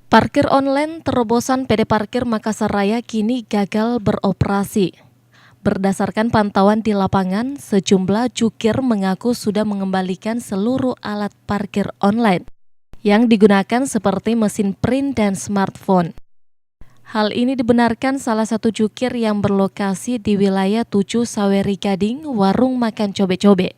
Parkir online terobosan PD Parkir Makassar Raya kini gagal beroperasi. Berdasarkan pantauan di lapangan, sejumlah jukir mengaku sudah mengembalikan seluruh alat parkir online yang digunakan seperti mesin print dan smartphone. Hal ini dibenarkan salah satu jukir yang berlokasi di wilayah 7 Saweri Gading, warung makan cobe-cobe,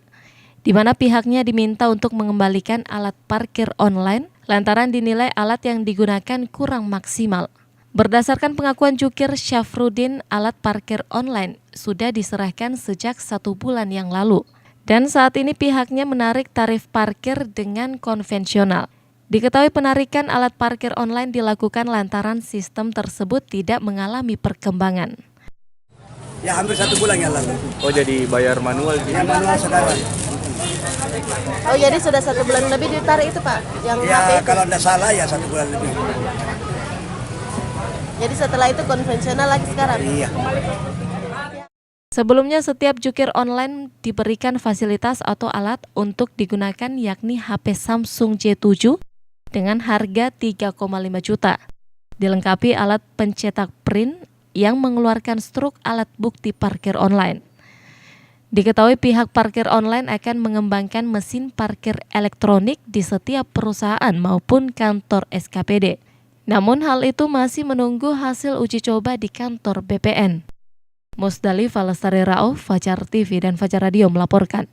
di mana pihaknya diminta untuk mengembalikan alat parkir online lantaran dinilai alat yang digunakan kurang maksimal. Berdasarkan pengakuan jukir Syafruddin, alat parkir online sudah diserahkan sejak 1 bulan yang lalu. Dan saat ini pihaknya menarik tarif parkir dengan konvensional. Diketahui penarikan alat parkir online dilakukan lantaran sistem tersebut tidak mengalami perkembangan. Ya hampir 1 bulan yang lalu. Oh, jadi bayar manual gitu? Ya manual sekarang. Oh, jadi sudah 1 bulan lebih ditarik itu Pak? Yang Ya HP itu? kalau tidak salah ya 1 bulan lebih. Jadi setelah itu konvensional lagi sekarang? Iya. Sebelumnya setiap jukir online diberikan fasilitas atau alat untuk digunakan yakni HP Samsung J7 dengan harga 3,5 juta. Dilengkapi alat pencetak print yang mengeluarkan struk alat bukti parkir online. Diketahui pihak parkir online akan mengembangkan mesin parkir elektronik di setiap perusahaan maupun kantor SKPD. Namun hal itu masih menunggu hasil uji coba di kantor BPN. Musdalifah Lestari Rauf, Fajar TV dan Fajar Radio melaporkan.